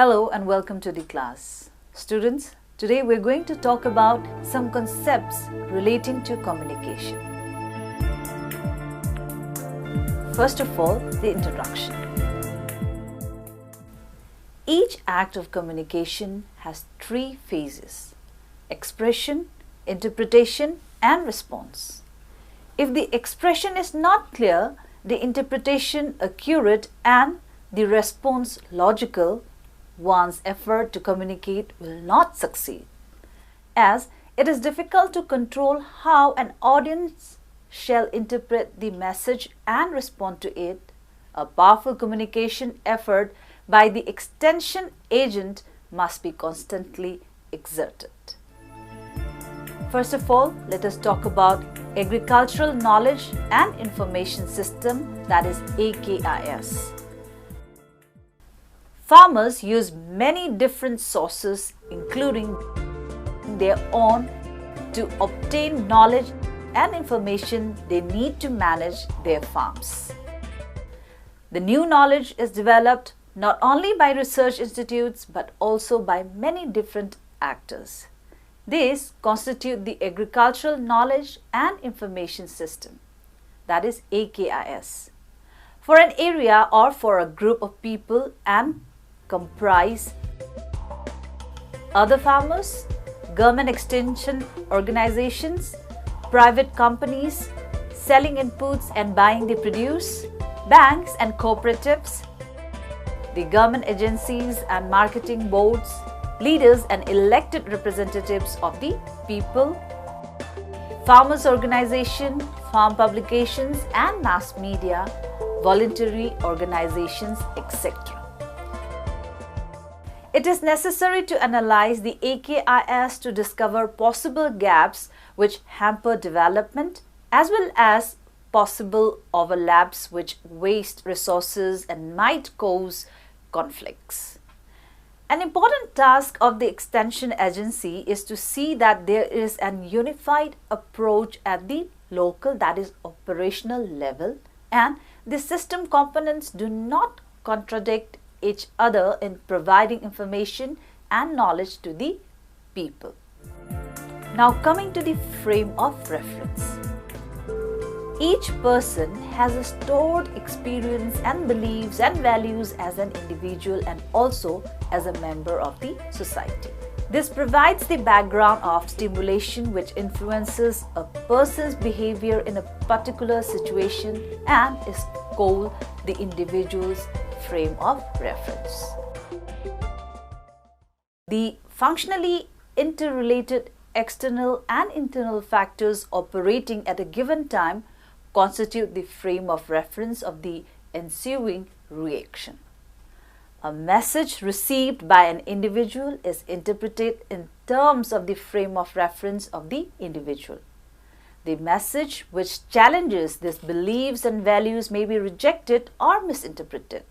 Hello and welcome to the class. Students, today we're going to talk about some concepts relating to communication. First of all, the introduction. Each act of communication has three phases: expression, interpretation, and response. If the expression is not clear, the interpretation accurate, and the response logical, one's effort to communicate will not succeed, as it is difficult to control how an audience shall interpret the message and respond to it. A powerful communication effort by the extension agent must be constantly exerted. First of all, let us talk about agricultural knowledge and information system, that is AKIS. Farmers use many different sources, including their own, to obtain knowledge and information they need to manage their farms. The new knowledge is developed not only by research institutes but also by many different actors. These constitute the agricultural knowledge and information system, that is AKIS. For an area or for a group of people and comprise other farmers, government extension organizations, private companies selling inputs and buying the produce, banks and cooperatives, the government agencies and marketing boards, leaders and elected representatives of the people, farmers' organization, farm publications and mass media, voluntary organizations, etc. It is necessary to analyze the AKIS to discover possible gaps which hamper development, as well as possible overlaps which waste resources and might cause conflicts. An important task of the extension agency is to see that there is an unified approach at the local, that is operational level, and the system components do not contradict each other in providing information and knowledge to the people. Now coming to the frame of reference. Each person has a stored experience and beliefs and values as an individual and also as a member of the society. This provides the background of stimulation which influences a person's behavior in a particular situation and is called the individual's frame of reference. The functionally interrelated external and internal factors operating at a given time constitute the frame of reference of the ensuing reaction. A message received by an individual is interpreted in terms of the frame of reference of the individual. The message which challenges these beliefs and values may be rejected or misinterpreted.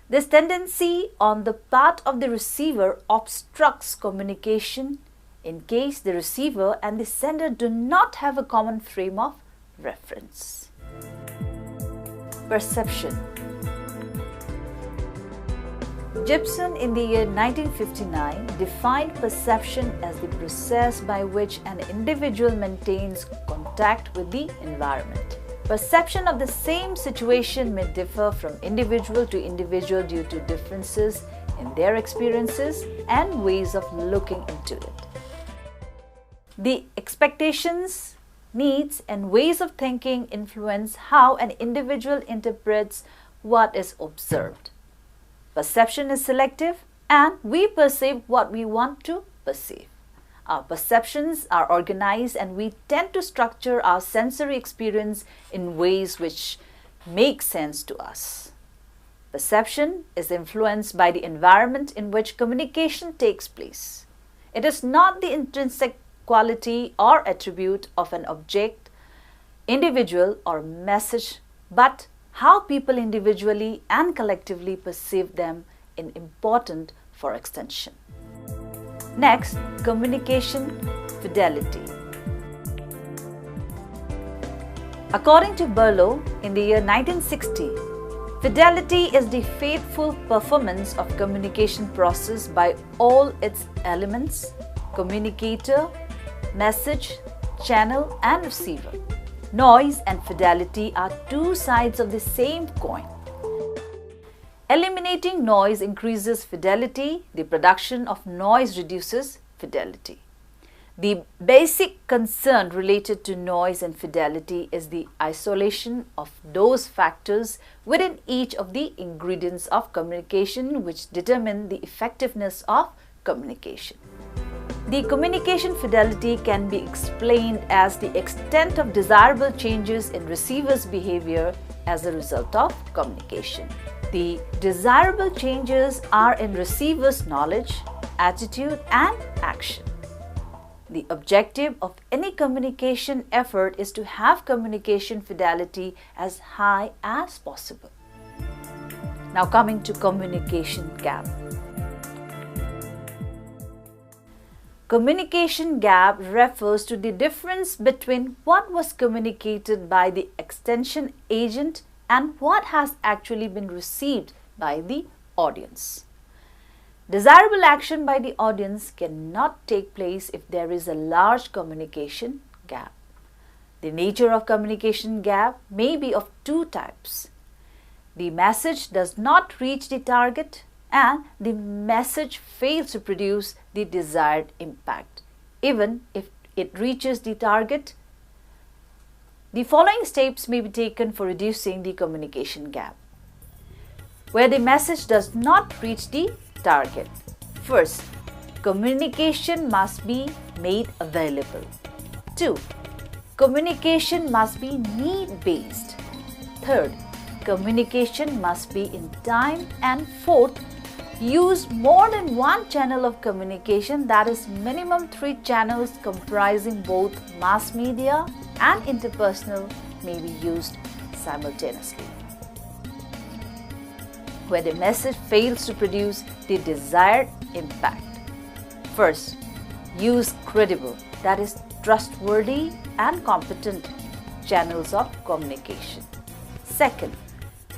This tendency on the part of the receiver obstructs communication in case the receiver and the sender do not have a common frame of reference. Perception. Gibson in the year 1959 defined perception as the process by which an individual maintains contact with the environment. Perception of the same situation may differ from individual to individual due to differences in their experiences and ways of looking into it. The expectations, needs, and ways of thinking influence how an individual interprets what is observed. Perception is selective, and we perceive what we want to perceive. Our perceptions are organized and we tend to structure our sensory experience in ways which make sense to us. Perception is influenced by the environment in which communication takes place. It is not the intrinsic quality or attribute of an object, individual, or message, but how people individually and collectively perceive them is important for extension. Next, communication fidelity. According to Berlow, in the year 1960, Fidelity is the faithful performance of communication process by all its elements: communicator, message, channel and receiver. Noise and fidelity are two sides of the same coin. Eliminating noise increases fidelity. The production of noise reduces fidelity. The basic concern related to noise and fidelity is the isolation of those factors within each of the ingredients of communication which determine the effectiveness of communication. The communication fidelity can be explained as the extent of desirable changes in receiver's behavior as a result of communication. The desirable changes are in receiver's knowledge, attitude, and action. The objective of any communication effort is to have communication fidelity as high as possible. Now coming to communication gap. Communication gap refers to the difference between what was communicated by the extension agent and what has actually been received by the audience. Desirable action by the audience cannot take place if there is a large communication gap. The nature of communication gap may be of two types. The message does not reach the target and the message fails to produce the desired impact. Even if it reaches the target, the following steps may be taken for reducing the communication gap. Where the message does not reach the target. First, communication must be made available. 2. Communication must be need-based. 3rd, communication must be in time. And 4th, use more than one channel of communication, that is minimum 3 channels comprising both mass media and interpersonal may be used simultaneously. Where the message fails to produce the desired impact. First, use credible, that is trustworthy and competent channels of communication. Second,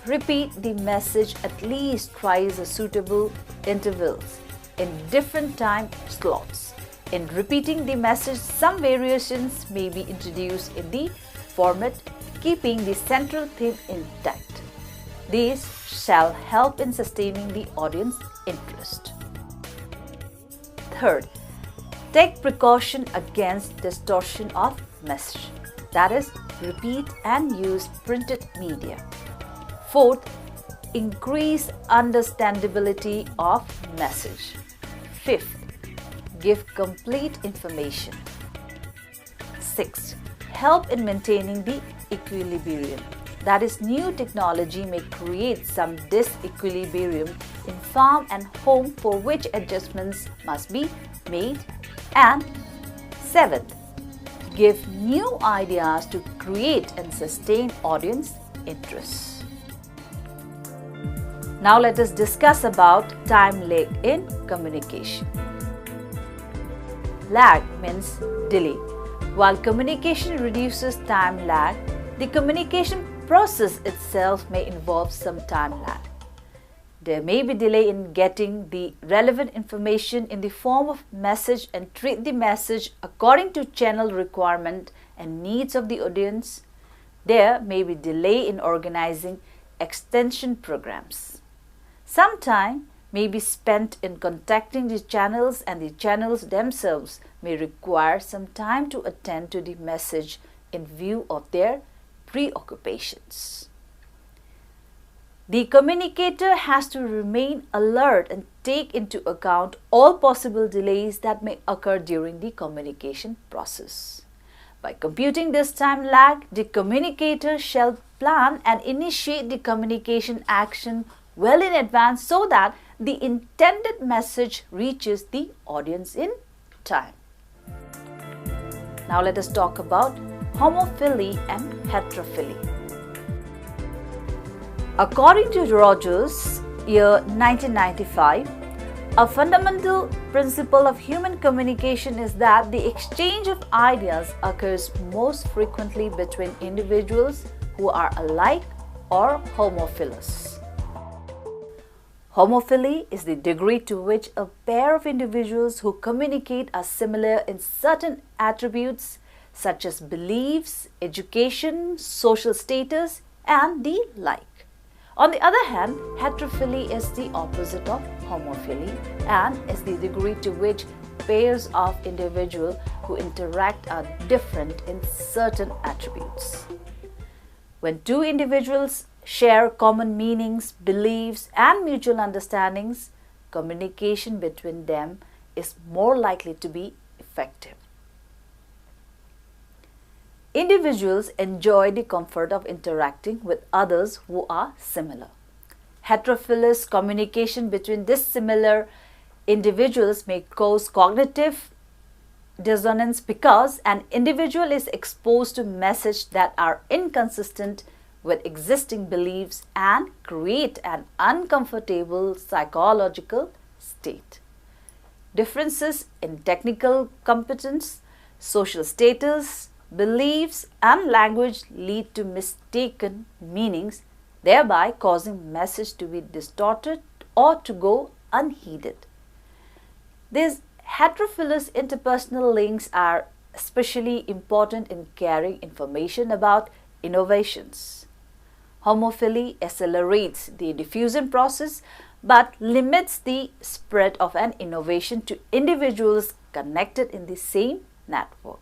repeat the message at least twice at suitable intervals in different time slots. In repeating the message, some variations may be introduced in the format, keeping the central theme intact. These shall help in sustaining the audience interest. Third, take precaution against distortion of message, that is, repeat and use printed media. Fourth, increase understandability of message. Fifth, give complete information. Sixth, help in maintaining the equilibrium. That is, new technology may create some disequilibrium in farm and home for which adjustments must be made. And 7th, give new ideas to create and sustain audience interest. Now let us discuss about time lag in communication. Lag means delay. While communication reduces time lag, the communication process itself may involve some time lag. There may be delay in getting the relevant information in the form of message and treat the message according to channel requirement and needs of the audience. There may be delay in organizing extension programs. Some time may be spent in contacting the channels, and the channels themselves may require some time to attend to the message in view of their preoccupations. The communicator has to remain alert and take into account all possible delays that may occur during the communication process. By computing this time lag, the communicator shall plan and initiate the communication action well in advance so that the intended message reaches the audience in time. Now let us talk about homophily and heterophily. According to Rogers, year 1995, a fundamental principle of human communication is that the exchange of ideas occurs most frequently between individuals who are alike or homophilous. Homophily is the degree to which a pair of individuals who communicate are similar in certain attributes such as beliefs, education, social status, and the like. On the other hand, heterophily is the opposite of homophily and is the degree to which pairs of individuals who interact are different in certain attributes. When two individuals share common meanings, beliefs, and mutual understandings, communication between them is more likely to be effective. Individuals enjoy the comfort of interacting with others who are similar. Heterophilous communication between dissimilar individuals may cause cognitive dissonance because an individual is exposed to messages that are inconsistent with existing beliefs and create an uncomfortable psychological state. Differences in technical competence, social status, beliefs, and language lead to mistaken meanings, thereby causing message to be distorted or to go unheeded. These heterophilous interpersonal links are especially important in carrying information about innovations. Homophily accelerates the diffusion process but limits the spread of an innovation to individuals connected in the same network.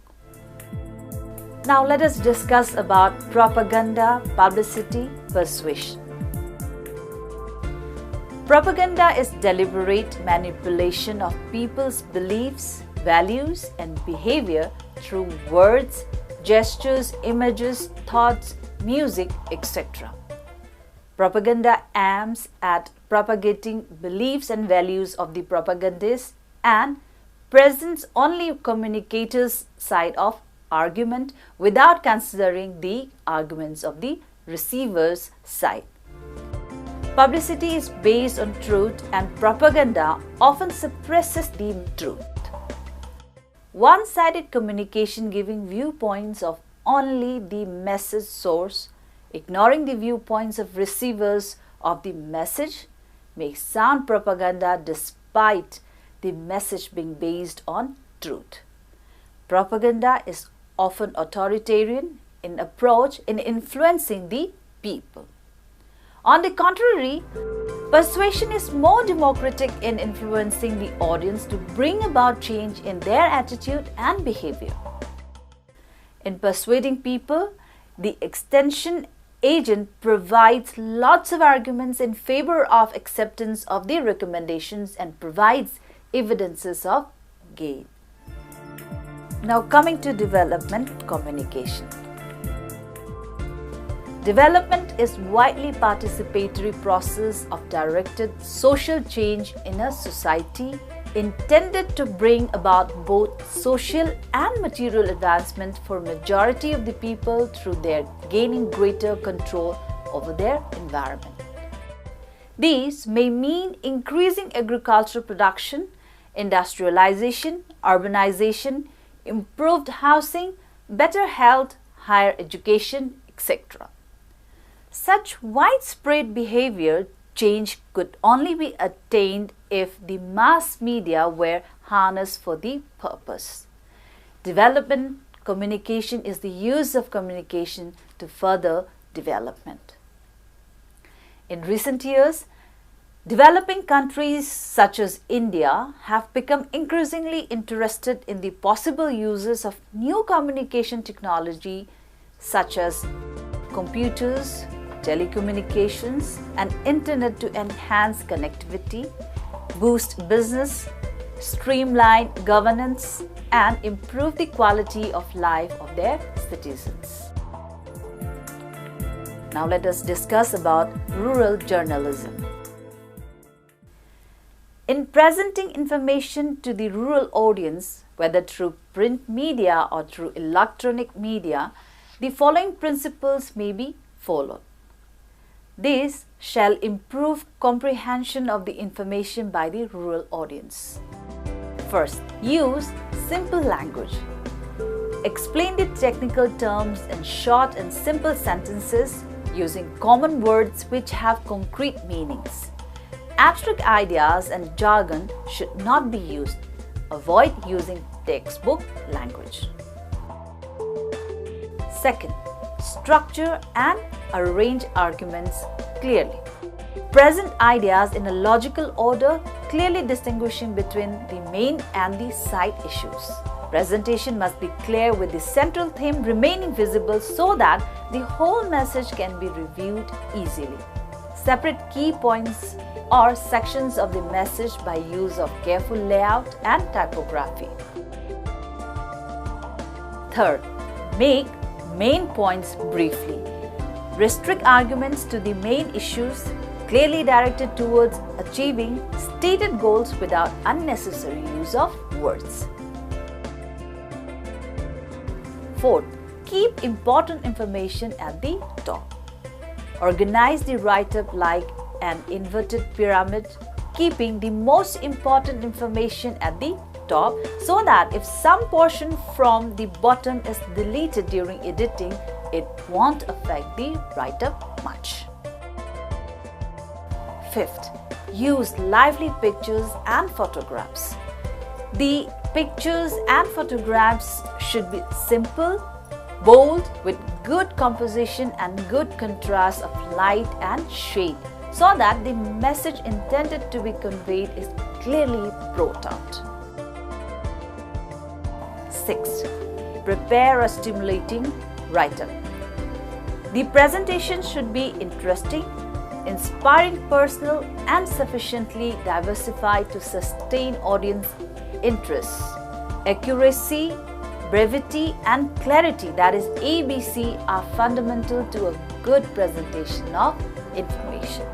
Now let us discuss about propaganda, publicity, persuasion. Propaganda is deliberate manipulation of people's beliefs, values, and behavior through words, gestures, images, thoughts, music, etc. Propaganda aims at propagating beliefs and values of the propagandist and presents only communicators' side of argument without considering the arguments of the receiver's side. Publicity is based on truth and propaganda often suppresses the truth. One-sided communication giving viewpoints of only the message source, ignoring the viewpoints of receivers of the message, may sound propaganda despite the message being based on truth. Propaganda is often authoritarian in approach in influencing the people. On the contrary, persuasion is more democratic in influencing the audience to bring about change in their attitude and behavior. In persuading people, the extension agent provides lots of arguments in favor of acceptance of the recommendations and provides evidences of gain. Now coming to development communication. Development is widely participatory process of directed social change in a society intended to bring about both social and material advancement for majority of the people through their gaining greater control over their environment. These may mean increasing agricultural production, industrialization, urbanization, improved housing, better health, higher education, etc. Such widespread behavior change could only be attained if the mass media were harnessed for the purpose. Development communication is the use of communication to further development. In recent years, developing countries such as India have become increasingly interested in the possible uses of new communication technology such as computers, telecommunications, and internet to enhance connectivity, boost business, streamline governance, and improve the quality of life of their citizens. Now let us discuss about rural journalism. In presenting information to the rural audience, whether through print media or through electronic media, the following principles may be followed. These shall improve comprehension of the information by the rural audience. First, use simple language. Explain the technical terms in short and simple sentences using common words which have concrete meanings. Abstract ideas and jargon should not be used. Avoid using textbook language. Second, structure and arrange arguments clearly. Present ideas in a logical order, clearly distinguishing between the main and the side issues. Presentation must be clear with the central theme remaining visible so that the whole message can be reviewed easily. Separate key points or sections of the message by use of careful layout and typography. Third, make main points briefly. Restrict arguments to the main issues, clearly directed towards achieving stated goals without unnecessary use of words. Fourth, keep important information at the top. Organize the write-up like an inverted pyramid, keeping the most important information at the top so that if some portion from the bottom is deleted during editing, it won't affect the write-up much. Fifth, use lively pictures and photographs. The pictures and photographs should be simple, bold, with good composition and good contrast of light and shade so that the message intended to be conveyed is clearly brought out. Sixth, prepare a stimulating write-up. The presentation should be interesting, inspiring, personal, and sufficiently diversified to sustain audience interest. Accuracy, brevity, and clarity, that is ABC, are fundamental to a good presentation of information.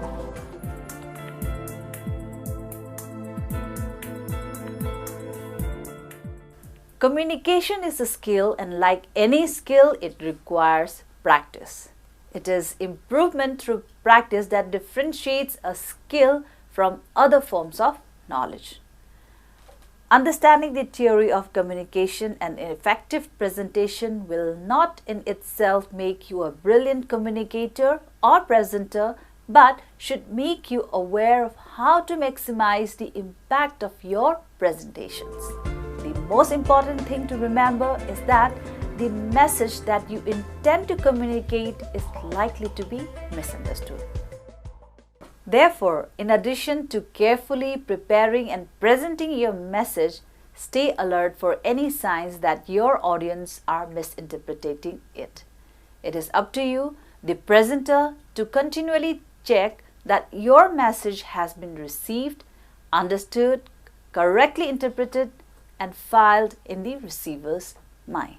Communication is a skill, and like any skill, it requires practice. It is improvement through practice that differentiates a skill from other forms of knowledge. Understanding the theory of communication and effective presentation will not in itself make you a brilliant communicator or presenter, but should make you aware of how to maximize the impact of your presentations. The most important thing to remember is that the message that you intend to communicate is likely to be misunderstood. Therefore, in addition to carefully preparing and presenting your message, stay alert for any signs that your audience are misinterpreting it. It is up to you, the presenter, to continually check that your message has been received, understood, correctly interpreted, and filed in the receiver's mind.